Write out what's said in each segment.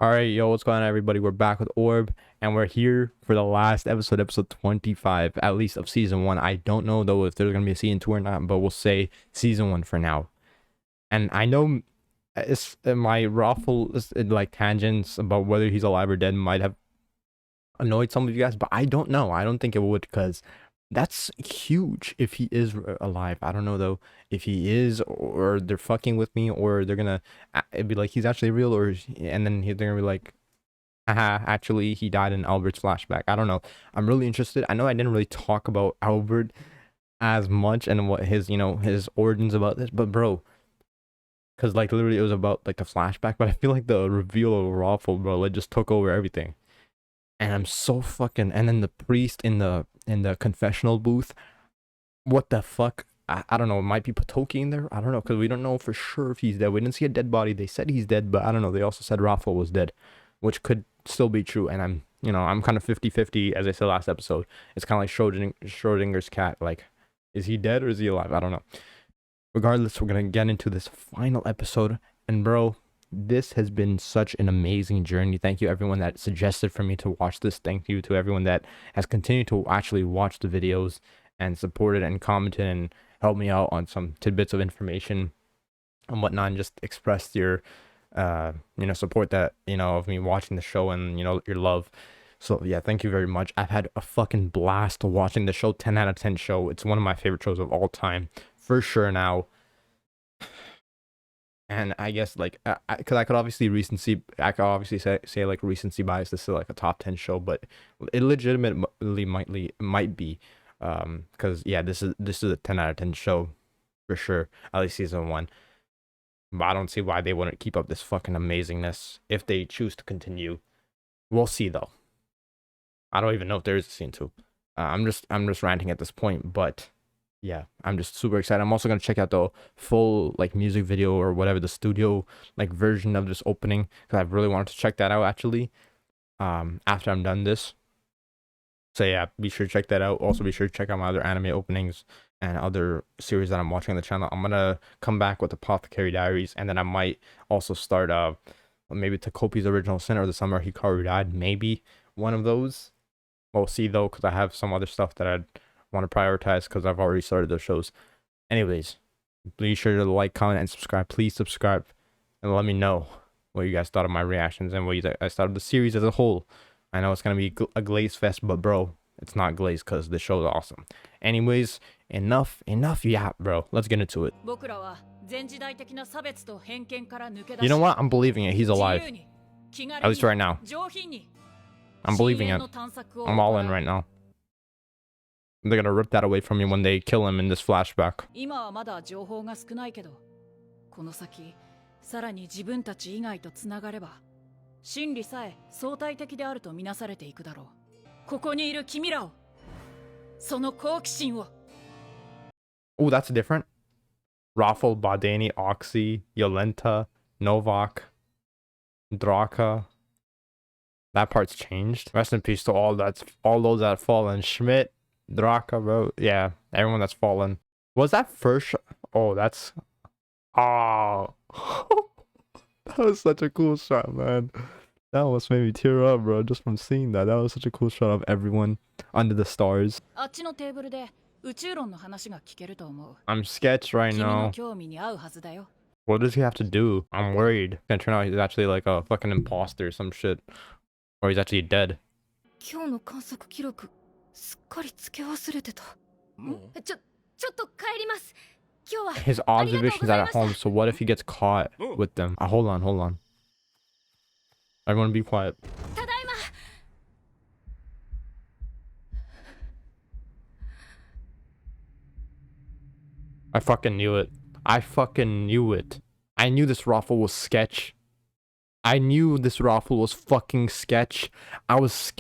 All right, yo, what's going on, everybody? We're back with Orb, and we're here for the last episode, episode 25, at least of season one. I don't know, though, if there's going to be a season two or not, but we'll say season one for now. And I know my raffle, like, tangents about whether he's alive or dead might have annoyed some of you guys, but I don't know. I don't think it would, because that's huge if he is alive. I don't know, though, if he is, or they're fucking with me, or they're gonna it'd be like he's actually real, or and then they're gonna be like, haha, actually he died in Albert's flashback. I don't know. I'm really interested. I know I didn't really talk about Albert as much and what his, his origins about this, but bro, because like literally it was about like a flashback, but I feel like the reveal of Raffle, bro, it just took over everything. And I'm so fucking, and then the priest in the confessional booth, what the fuck? I don't know, it might be Potoki in there, I don't know, because we don't know for sure if he's dead. We didn't see a dead body. They said he's dead, but I don't know, they also said Raffle was dead, which could still be true. And I'm kind of 50-50, as I said last episode. It's kind of like Schrodinger's cat, like, is he dead or is he alive? I don't know. Regardless, we're gonna get into this final episode, and bro, this has been such an amazing journey. Thank you everyone that suggested for me to watch this. Thank you to everyone that has continued to actually watch the videos and supported and commented and helped me out on some tidbits of information and whatnot, and just expressed your support, that of me watching the show, and your love. So yeah, thank you very much. I've had a fucking blast watching the show. 10 out of 10 show. It's one of my favorite shows of all time for sure now. And I guess, like, because I could obviously say like recency bias, this is like a top 10 show, but it legitimately might be, because yeah, this is a 10 out of 10 show for sure, at least season one. But I don't see why they wouldn't keep up this fucking amazingness if they choose to continue. We'll see, though. I don't even know if there is a scene two. I'm just ranting at this point, but yeah, I'm just super excited. I'm also gonna check out the full like music video or whatever, the studio like version of this opening, because I really wanted to check that out actually. After I'm done this. So yeah, be sure to check that out. Also be sure to check out my other anime openings and other series that I'm watching on the channel. I'm gonna come back with Apothecary Diaries, and then I might also start maybe Takopi's Original Sin or The Summer Hikaru Died. Maybe one of those. We'll see though, because I have some other stuff that I'd want to prioritize because I've already started those shows. Anyways, be sure to like, comment, and subscribe. Please subscribe and let me know what you guys thought of my reactions and what you guys thought of the series as a whole. I know it's gonna be a glaze fest, but bro, it's not glaze because the show's awesome. Anyways, enough yeah, bro, let's get into it. You know what? I'm believing it. He's alive. At least right now. I'm believing it. I'm all in right now. They're gonna rip that away from me when they kill him in this flashback. Oh, that's different. Raffle, Badani, Oxy, Yolenta, Novak, Draka. That part's changed. Rest in peace to all those that have fallen. Schmidt, Draka, bro. Yeah, everyone that's fallen. Was that first? Oh, that's. Oh. That was such a cool shot, man. That almost made me tear up, bro, just from seeing that. That was such a cool shot of everyone under the stars. I'm sketched right now. What does he have to do? I'm worried. Gonna turn out he's actually like a fucking imposter or some shit. Or he's actually dead. His observations are at home, so what if he gets caught with them? Hold on. Everyone be quiet. I fucking knew it. I knew this raffle was sketch. I knew this raffle was fucking sketch.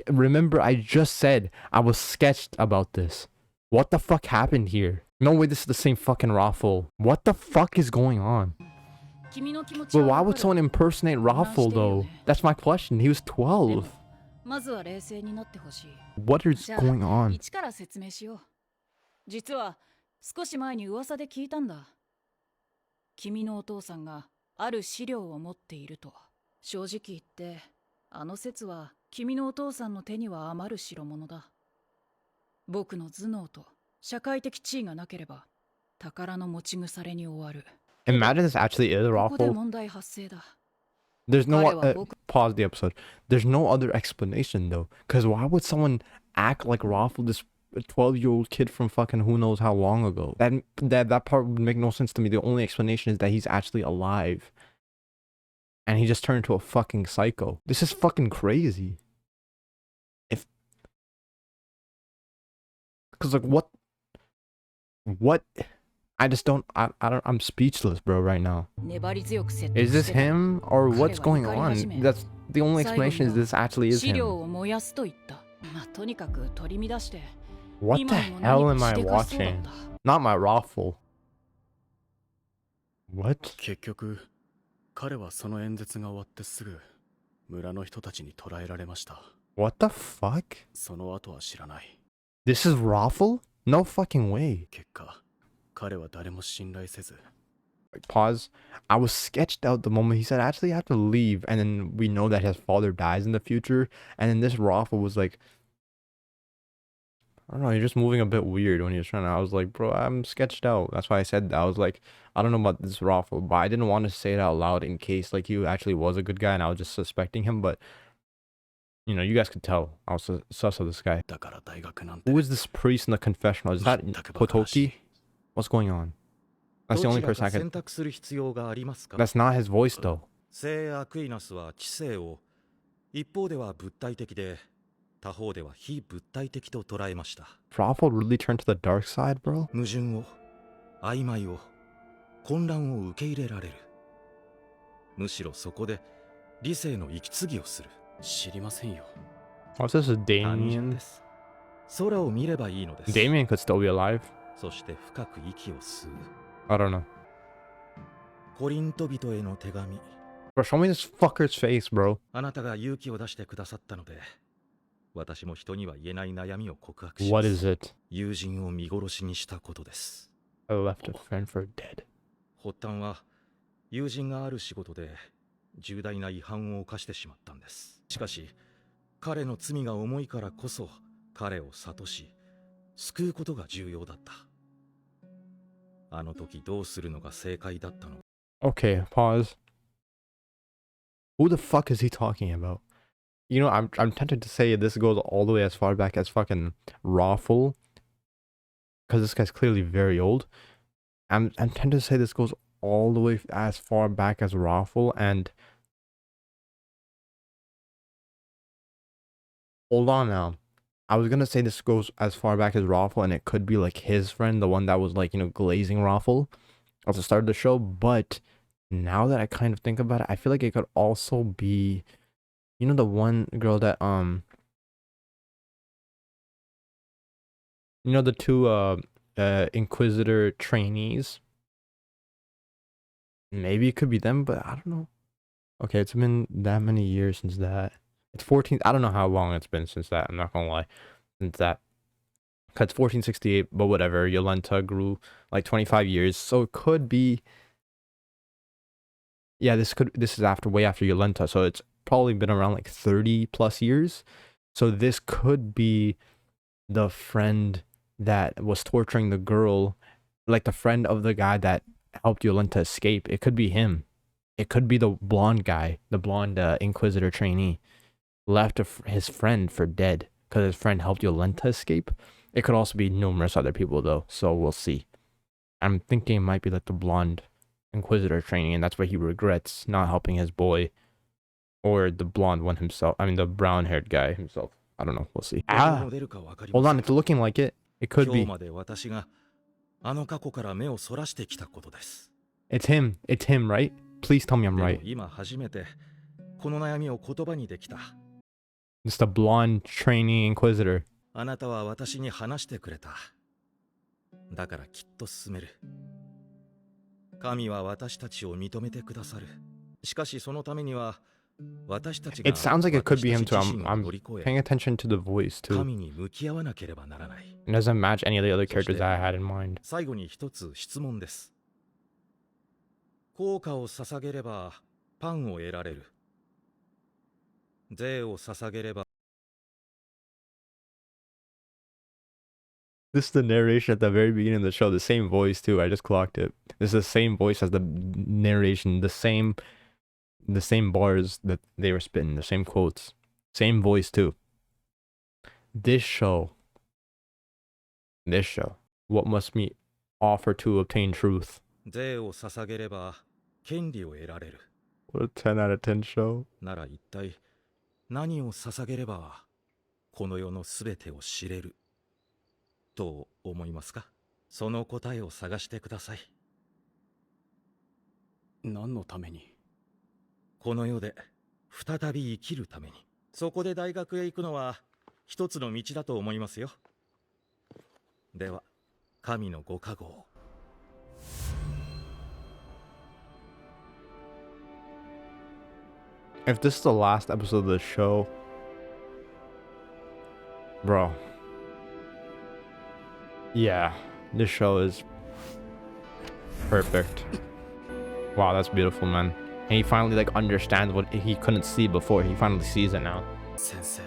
Remember, I just said I was sketched about this. What the fuck happened here? No way this is the same fucking raffle. What the fuck is going on? But why would someone impersonate Raffle though? That's my question. He was 12. What is going on? 実は少し前に噂で聞いたんだ。君のお父さんがある資料を持っていると。正直言って、あの説は君のお父さんの手には余る代物だ。僕の頭脳と社会的地位がなければ、宝の持ち腐れに終わる。Imagine this actually is ここで Raffle. 問題発生だ。 There's no 彼は僕 pause the episode. There's no other explanation though, because why would someone act like Raffle, this 12-year-old kid from fucking who knows how long ago? That part would make no sense to me. The only explanation is that he's actually alive, and he just turned into a fucking psycho. This is fucking crazy. If, because like what? I just don't. I don't. I'm speechless, bro. Right now. 粘り強く説 Is 得 this してた。 him or what's 彼は going 怒り始め、 on? That's the only 最後に explanation is は this actually is 資料 him. を燃やすと言った。まあ、とにかく取り乱して、 What the 今にも hell 何 am か I しでかしそうだっ watching? た。 Not my Raffle. What? 結局彼はその演説が終わってすぐ村の人たちに捕らえられました。 What the fuck? その後は知らない。 This is Raffle? No fucking way. 結果彼は誰も信頼せず、 Pause. I was sketched out the moment he said, actually, I have to leave. And then we know that his father dies in the future. And then this Raffle was like, I don't know, you're just moving a bit weird when he was trying to. I was like, bro, I'm sketched out. That's why I said that. I was like, I don't know about this Raffle, but I didn't want to say it out loud in case like he actually was a good guy and I was just suspecting him. But, you know, you guys could tell. I was sus of this guy. だから大学なんて Who is this priest in the confessional? Is that Potoki? What's going on? That's the only person I 選 can. 択する必要がありますか？ That's not his voice though. 聖アクイナスは知性を一方では物体的で他方では非物体的と捉えました。 Raffle really turned to the dark side, bro? 矛盾を曖昧を混乱を受け入れられる。むしろそこで理性の息継ぎをする。知りませんよ。 What's this, 単純 Damien? です。空を見ればいいのです。 Damien could still be alive. そして深く息を吸う。 I don't know. コリント人への手紙。 Bro, show me this fucker's face, bro. あなたが勇気を出してくださったので、私も人には言えない悩みを告白しま What す。 is it? 友人を見殺しにしたことです。 I left a friend for dead. 発端は友人がある仕事で重大な違反を犯してしまったんです。しかし彼の罪が重いからこそ彼を諭し救うことが重要だった。あの時どうするのが正解だったのか。 Okay, pause. Who the fuck is he talking about? You know, I'm tempted to say this goes all the way as far back as fucking Raffle, because this guy's clearly very old. I'm tempted to say this goes all the way as far back as Raffle, and hold on now. I was gonna say this goes as far back as Raffle, and it could be like his friend, the one that was like, you know, glazing Raffle at the start of the show. But now that I kind of think about it, I feel like it could also be, you know, the one girl that you know, the two Inquisitor trainees. Maybe it could be them, but I don't know. Okay, it's been that many years since that. It's 14. I don't know how long it's been since that. I'm not gonna lie. Since that. Cause it's 1468, but whatever. Yolenta grew like 25 years, so it could be. Yeah, this is after way after Yolenta, so it's probably been around like 30 plus years. So this could be the friend that was torturing the girl, like the friend of the guy that helped Yolenta escape. It could be him. It could be the blonde guy, the blonde Inquisitor trainee, left his friend for dead because his friend helped Yolenta escape. It could also be numerous other people though, so we'll see. I'm thinking it might be like the blonde Inquisitor trainee, and that's why he regrets not helping his boy, or the blonde one himself. I mean, the brown-haired guy himself. I don't know. We'll see. Ah, hold on. It's looking like it. It could be. 今日まで私があの過去から目をそらしてきたことです。 It's him. It's him, right? Please tell me I'm でも right. 今初めてこの悩みを言葉にできた。 It's the blonde trainee Inquisitor. あなたは私に話してくれた。だからきっと進める。神は私たちを認めてくださる。しかしそのためには私たちが It sounds like it could be him 私た too. ち自身を I'm 乗り越 paying え attention to the voice too. 神に向き合わなければならない。 It doesn't match any of the other characters that I had in mind. 最後に一つ質問です。効果を捧げればパンを得られる。税を捧げれば This is the narration at the very beginning of the show. The same voice too. I just clocked it. This is the same voice as the narration. The same bars that they were spitting. The same quotes. Same voice too. This show. What must we offer to obtain truth? 税を捧げれば権利を得られる What a 10 out of 10 show. なら一体何を捧げればこの世のすべてを知れると思いますか？その答えを探してください。何のために？この世で再び生きるために。そこで大学へ行くのは一つの道だと思いますよ。では神のご加護を。If this is the last episode of the show, bro. Yeah, this show is perfect. Wow, that's beautiful, man. And he finally like understands what he couldn't see before. He finally sees it now. 先生、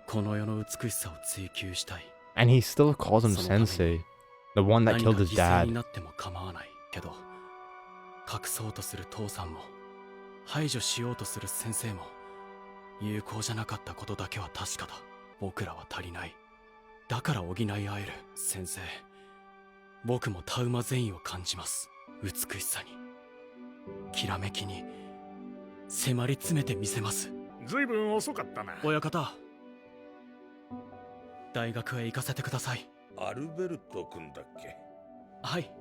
この世の美しさを追求したい。 And he still calls him sensei. The one that 何 killed か his 犠牲 dad. になっても構わないけど、隠そうとする父さんも排除しようとする先生も有効じゃなかったことだけは確かだ。僕らは足りない。だから補い合える。先生、僕もタウマ善意を感じます。美しさに、きらめきに迫り詰めてみせます。ずいぶん遅かったな。親方、大学へ行かせてください。アルベルト君だっけ？はい。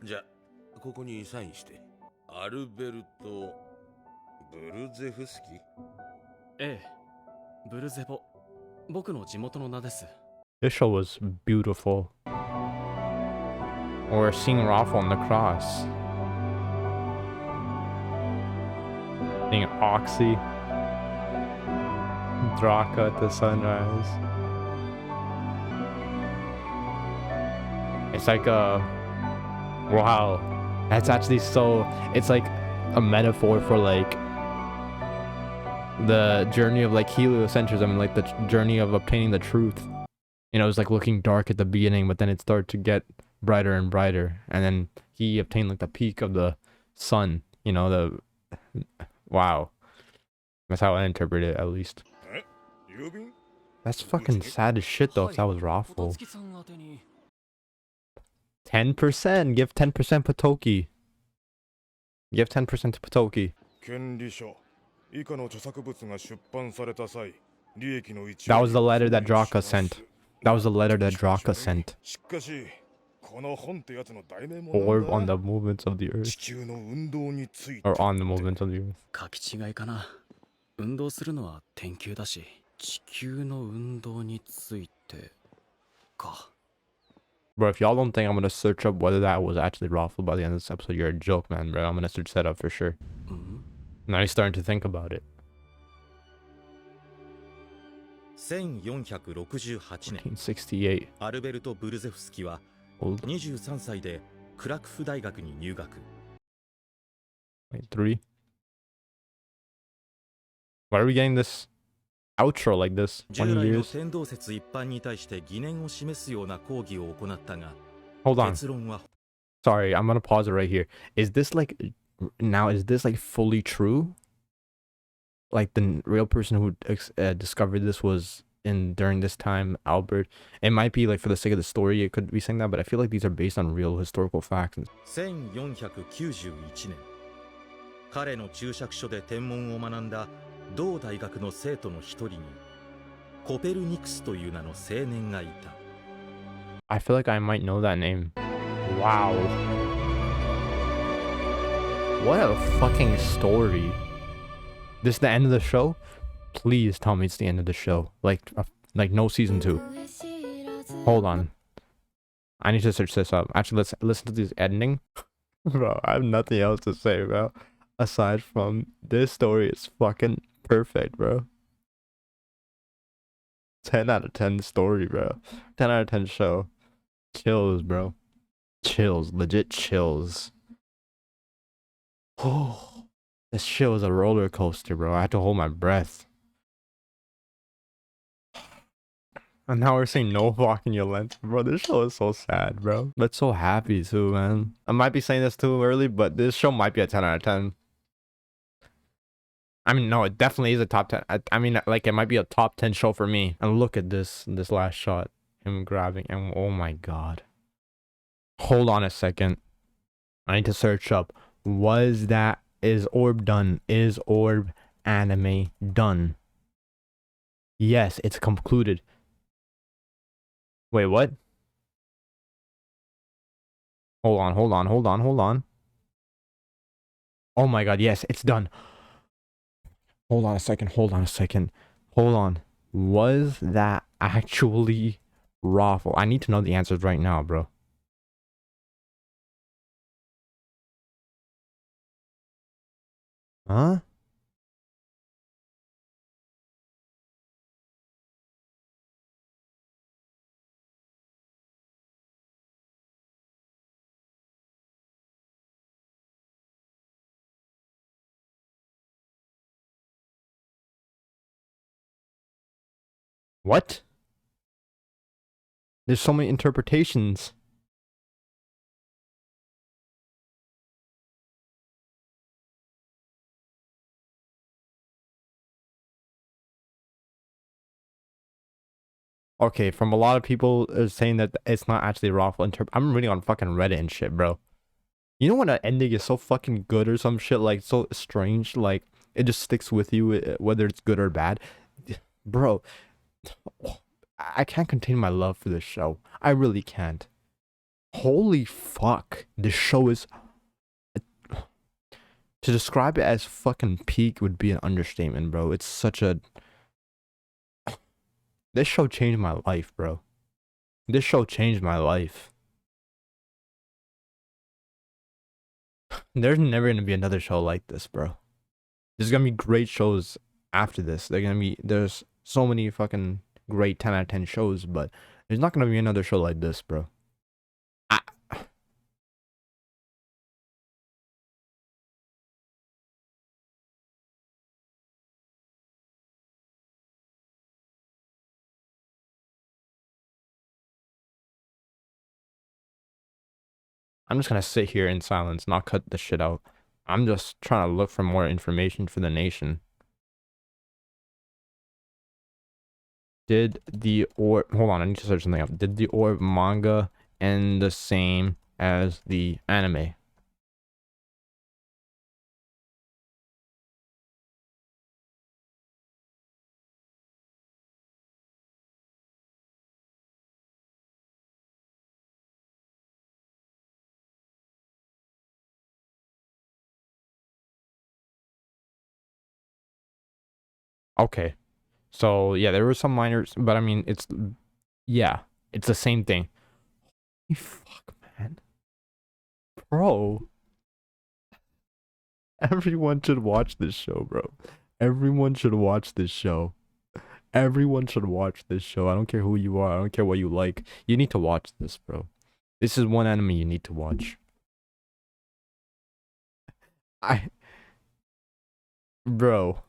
じゃあここにサインして。アルベルト・ブルゼフスキ？ええ、ブルゼボ、僕の地元の名です。 This show was beautiful. Or seeing Rafa on the cross. Seeing Oxy. Draka at the sunrise. It's like wow. That's actually so, it's like a metaphor for like the journey of like heliocentrism and like the journey of obtaining the truth. You know, it was like looking dark at the beginning, but then it started to get brighter and brighter. And then he obtained like the peak of the sun, you know, wow. That's how I interpret it, at least. That's fucking sad as shit though, if that was Raffle. 10%, give 10% Potoki. Give 10% to Potoki. 権利書以下の著作物が出版された際、利益の一 That was the letter that Draka sent. That was the letter that Draka sent. しかし、この本ってやつの題名も Orb on the movements of the 地 earth. 球の運動について Or on the movements of the earth. 書き違いかな。運動するのは天球だし、地球の運動についてか。 Bro, if y'all don't think I'm gonna search up whether that was actually Raffle by the end of this episode, you're a joke, man, bro. I'm gonna search that up for sure. うん、 Now he's starting to think about it. 1468年、 1968. アルベルト・ブルゼフスキは Old. 23歳でクラクフ大学に入学。 Wait, 3. Why are we getting this outro like this? 従 20来の years? 天動説一般に対して疑念を示すような講義を行ったが、 Hold on. 結論は Sorry, I'm gonna pause it right here. Is this like fully true? Like the real person who discovered this was during this time, Albert? It might be like for the sake of the story, it could be saying that, but I feel like these are based on real historical facts. 1491年、彼の注釈書で天文を学んだ同大学の生徒の一人にコペルニクスという名の青年がいた。 I feel like I might know that name. Wow. What a fucking story. This is the end of the show? Please tell me it's the end of the show. Like no season 2. Hold on. I need to search this up. Actually, let's listen to this ending. Bro, I have nothing else to say, bro. Aside from this story is fucking perfect, bro. 10 out of 10 story, bro. 10 out of 10 show. Chills, bro. Chills. Legit chills. Oh. This shit was a roller coaster, bro. I had to hold my breath. And now we're saying no fucking your length, bro. This show is so sad, bro. But so happy too, man. I might be saying this too early, but this show might be a 10 out of 10. I mean, no, it definitely is a top 10. I mean, like, it might be a top 10 show for me. And look at this last shot. Him grabbing, and oh my god. Hold on a second. I need to search up. Is Orb done? Is Orb anime done? Yes, it's concluded. Wait, what? Hold on. Oh my god, yes, it's done. Hold on a second. Hold on. Was that actually Raffle? I need to know the answers right now, bro. Huh? What? There's so many interpretations. Okay, from a lot of people saying that it's not actually Raffle. I'm reading on fucking Reddit and shit, bro. You know when an ending is so fucking good or some shit, like so strange, like it just sticks with you whether it's good or bad? Bro, I can't contain my love for this show. I really can't. Holy fuck. This show is... To describe it as fucking peak would be an understatement, bro. It's such a... This show changed my life, bro. This show changed my life. There's never gonna be another show like this, bro. There's gonna be great shows after this. There's so many fucking great 10 out of 10 shows, but there's not gonna be another show like this, bro. I'm just gonna sit here in silence, not cut the shit out. I'm just trying to look for more information for the nation. Did the Orb... Hold on, I need to search something up. Did the Orb manga end the same as the anime? Okay. So, yeah, there were some minors, but I mean, it's... Yeah, it's the same thing. Holy fuck, man. Bro. Everyone should watch this show, bro. Everyone should watch this show. Everyone should watch this show. I don't care who you are. I don't care what you like. You need to watch this, bro. This is one anime you need to watch. Bro.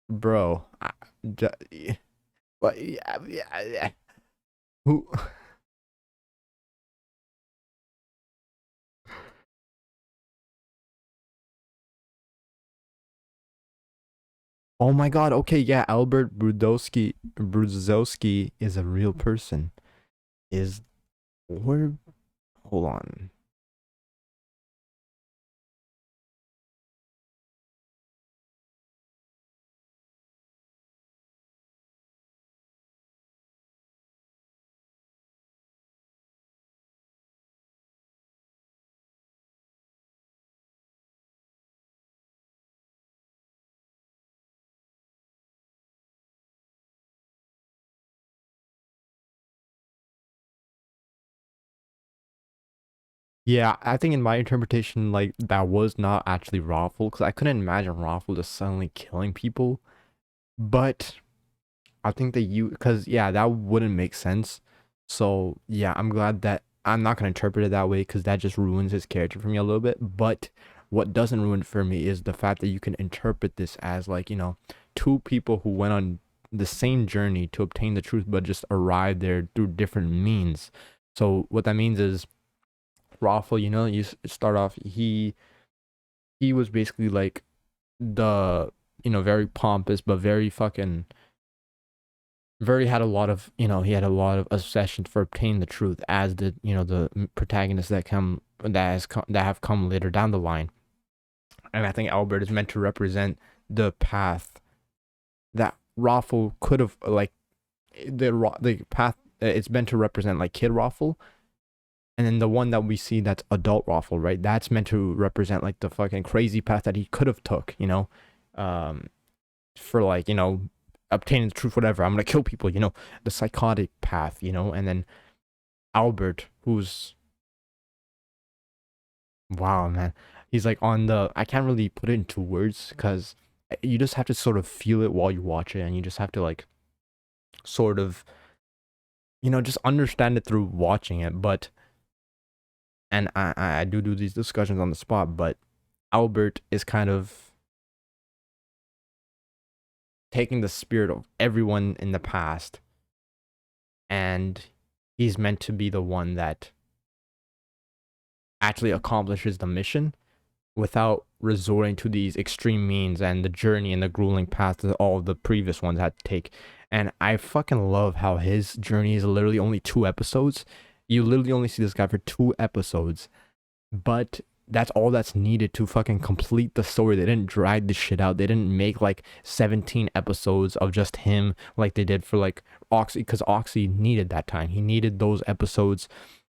Bro. What? Yeah. Who? Oh my god, okay, yeah, Albert Brudowski is a real person. Is Orb... Hold on. Yeah, I think in my interpretation, like, that was not actually Raffle, because I couldn't imagine Raffle just suddenly killing people. But I think that because, yeah, that wouldn't make sense. So, yeah, I'm glad that I'm not going to interpret it that way, because that just ruins his character for me a little bit. But what doesn't ruin it for me is the fact that you can interpret this as like, you know, two people who went on the same journey to obtain the truth, but just arrived there through different means. So what that means is Raffle, you know, you start off, he was basically like the, you know, very pompous, but very fucking, very had a lot of, you know, he had a lot of obsession for obtaining the truth, as the, you know, the protagonists that have come later down the line. And I think Albert is meant to represent the path that Raffle could have, like, the path. It's meant to represent like Kid Raffle, and then the one that we see that's adult Raffle, right? That's meant to represent like the fucking crazy path that he could have took, you know, for like, you know, obtaining the truth, whatever. I'm gonna kill people, you know, the psychotic path, you know. And then Albert, who's, wow, man, he's like on the, I can't really put it into words because you just have to sort of feel it while you watch it, and you just have to like sort of, you know, just understand it through watching it. But, and I do these discussions on the spot, but Albert is kind of taking the spirit of everyone in the past, and he's meant to be the one that actually accomplishes the mission without resorting to these extreme means and the journey and the grueling path that all the previous ones had to take. And I fucking love how his journey is literally only 2 episodes. You literally only see this guy for 2 episodes, but that's all that's needed to fucking complete the story. They didn't drag this shit out. They didn't make like 17 episodes of just him like they did for like Oxy, because Oxy needed that time. He needed those episodes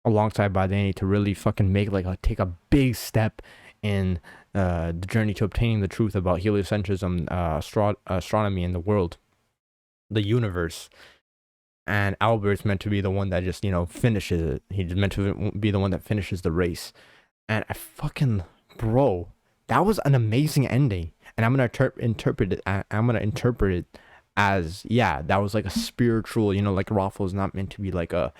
alongside by Danny to really fucking make like take a big step in the journey to obtaining the truth about heliocentrism, astronomy in the world, the universe. And Albert's meant to be the one that just, you know, finishes it. He's meant to be the one that finishes the race. And I fucking, bro, that was an amazing ending. And I'm gonna interpret it. I'm gonna interpret it as, yeah, that was like a spiritual, you know, like Raffle is not meant to be like a,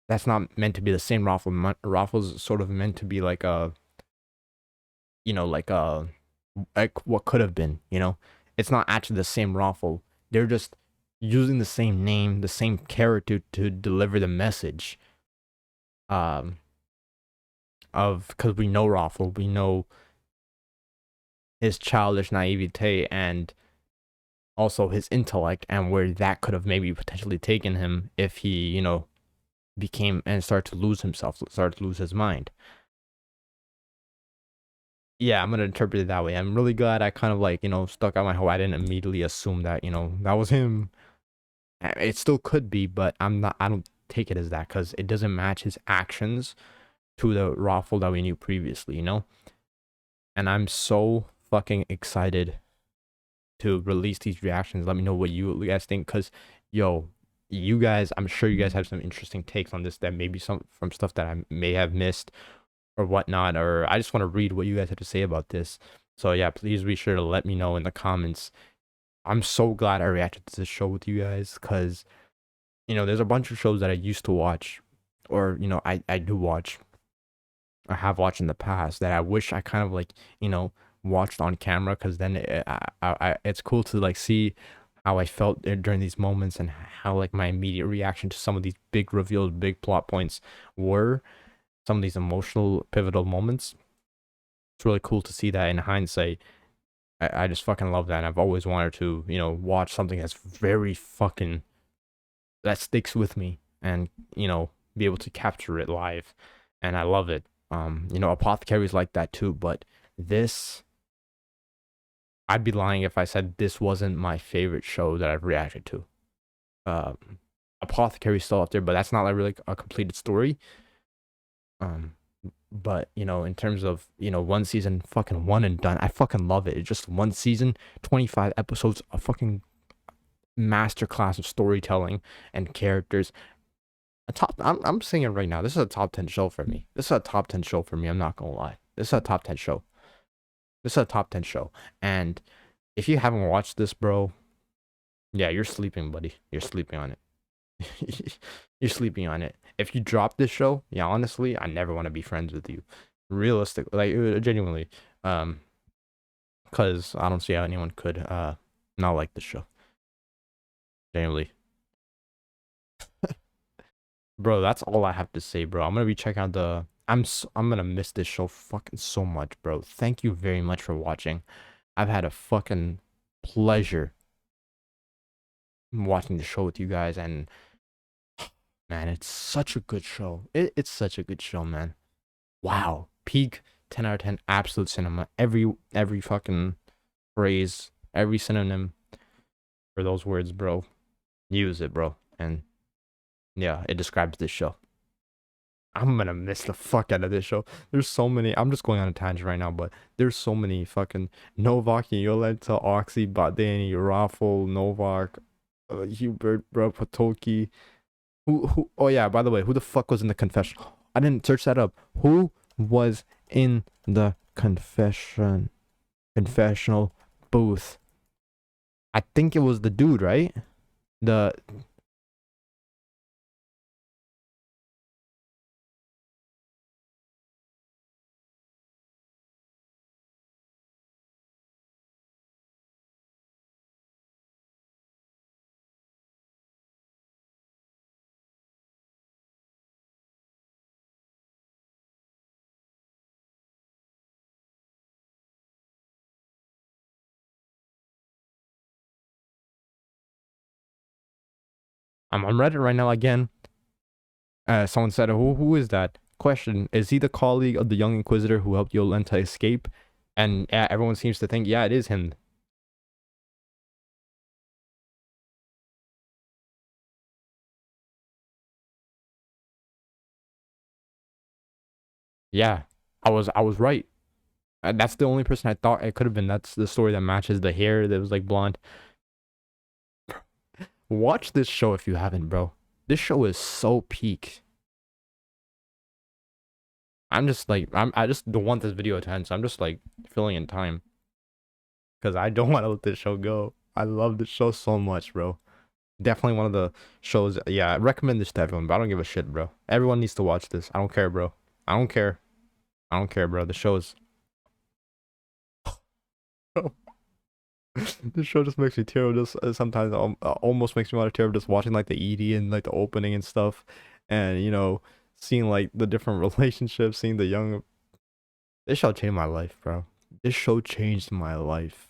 that's not meant to be the same Raffle. Raffle's sort of meant to be like a, you know, like what could have been, you know. It's not actually the same Raffle. They're just using the same name, the same character to deliver the message. Of, because we know Raffle, we know his childish naivete and also his intellect, and where that could have maybe potentially taken him if he, you know, became and started to lose himself, started to lose his mind. Yeah, I'm gonna interpret it that way. I'm really glad I kind of like, you know, stuck out my hole. I didn't immediately assume that, you know, that was him. It still could be, but I don't take it as that, because it doesn't match his actions to the Raffle that we knew previously, you know? And I'm so fucking excited to release these reactions. Let me know what you guys think, because, yo, you guys, I'm sure you guys have some interesting takes on this, that maybe some from stuff that I may have missed or whatnot, or I just want to read what you guys have to say about this. So yeah, please be sure to let me know in the comments. I'm so glad I reacted to this show with you guys, because, you know, there's a bunch of shows that I used to watch, or, you know, I do watch, I have watched in the past, that I wish I kind of like, you know, watched on camera, because then it's cool to like see how I felt during these moments, and how like my immediate reaction to some of these big reveals, big plot points were, some of these emotional pivotal moments. It's really cool to see that in hindsight. I just fucking love that, and I've always wanted to, you know, watch something that's very fucking, that sticks with me, and, you know, be able to capture it live, and I love it. You know, Apothecary's like that too, but this, I'd be lying if I said this wasn't my favorite show that I've reacted to. Apothecary's still up there, but that's not like really a completed story. But, you know, in terms of, you know, one season, fucking one and done, I fucking love it. It's just one season, 25 episodes, a fucking masterclass of storytelling and characters. I'm saying it right now, this is a top 10 show for me. This is a top 10 show for me, I'm not gonna lie. This is a top 10 show. This is a top 10 show. And if you haven't watched this, bro, yeah, you're sleeping, buddy. You're sleeping on it. You're sleeping on it. If you drop this show, yeah, honestly, I never want to be friends with you. realistic, like genuinely, because I don't see how anyone could not like this show. Genuinely, bro. That's all I have to say, bro. I'm gonna be checking out the. I'm gonna miss this show fucking so much, bro. Thank you very much for watching. I've had a fucking pleasure watching the show with you guys, and man, it's such a good show. It's such a good show, man. Wow, peak 10 out of 10, absolute cinema. Every fucking phrase, every synonym for those words, bro. Use it, bro. And yeah, it describes this show. I'm gonna miss the fuck out of this show. There's so many. I'm just going on a tangent right now, but there's so many fucking Novak, Yolenta, Oxy, Badani, Raffle, Novak, Hubert, bro, Patoki. Who? Oh yeah. By the way, who the fuck was in the confession? I didn't search that up. Who was in the confessional booth? I think it was the dude, right? The I'm on Reddit right now again. Someone said, who is that? Question: is he the colleague of the young inquisitor who helped Yolenta escape? And everyone seems to think, yeah, it is him. Yeah, I was right. That's the only person I thought it could have been. That's the story that matches the hair that was like blonde. Watch this show if you haven't, bro. This show is so peak. I'm just like I just don't want this video to end, so I'm just like filling in time because I don't want to let this show go. I love this show so much, bro. Definitely one of the shows. Yeah, I recommend this to everyone, but I don't give a shit, bro. Everyone needs to watch this. I don't care, bro. I don't care. I don't care, bro. The show is. This show just makes me tear up. Just sometimes almost makes me want to tear up just watching like the ED and like the opening and stuff, and seeing like the different relationships, seeing the young. This show changed my life, bro. This show changed my life.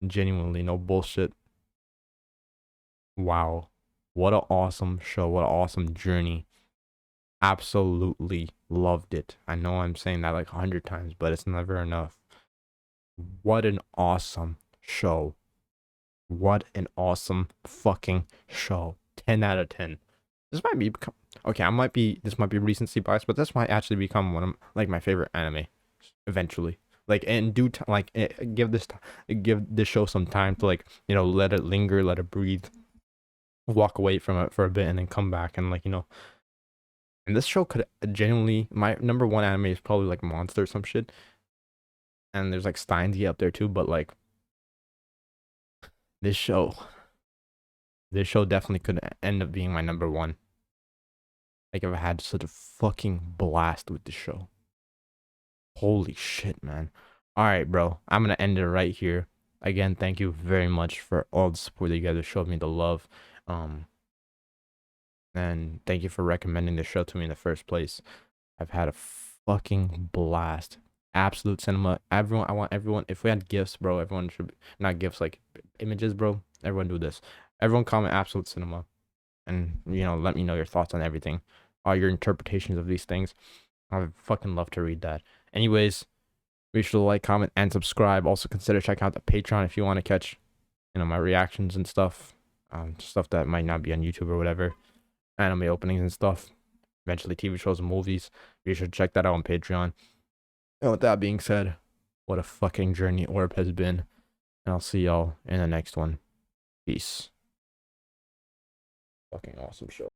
Genuinely, no bullshit. Wow, what an awesome show! What an awesome journey. Absolutely loved it. I know I'm saying that like 100 times, but it's never enough. What an awesome show. What an awesome fucking show. 10 out of 10. This might be okay, this might be recency bias, but this might actually become one of like my favorite anime eventually. Like in due time, like give this show some time to like, let it linger, let it breathe. Walk away from it for a bit and then come back and like, and this show could genuinely, my number one anime is probably like Monster or some shit. And there's like Steins up there too, but like this show definitely could end up being my number one. Like if I had such a fucking blast with the show. Holy shit, man. All right, bro. I'm going to end it right here. Again, thank you very much for all the support that you guys have showed me, the love. And thank you for recommending the show to me in the first place. I've had a fucking blast. Absolute cinema. I want everyone, if we had gifts, bro, everyone should, not gifts, like images, bro. Everyone do this. Everyone comment absolute cinema. And, let me know your thoughts on everything. All your interpretations of these things. I would fucking love to read that. Anyways, be sure to like, comment, and subscribe. Also consider checking out the Patreon if you want to catch, my reactions and stuff. Stuff that might not be on YouTube or whatever. Anime openings and stuff. Eventually TV shows and movies. Be sure to check that out on Patreon. And with that being said, what a fucking journey Orb has been. And I'll see y'all in the next one. Peace. Fucking awesome show.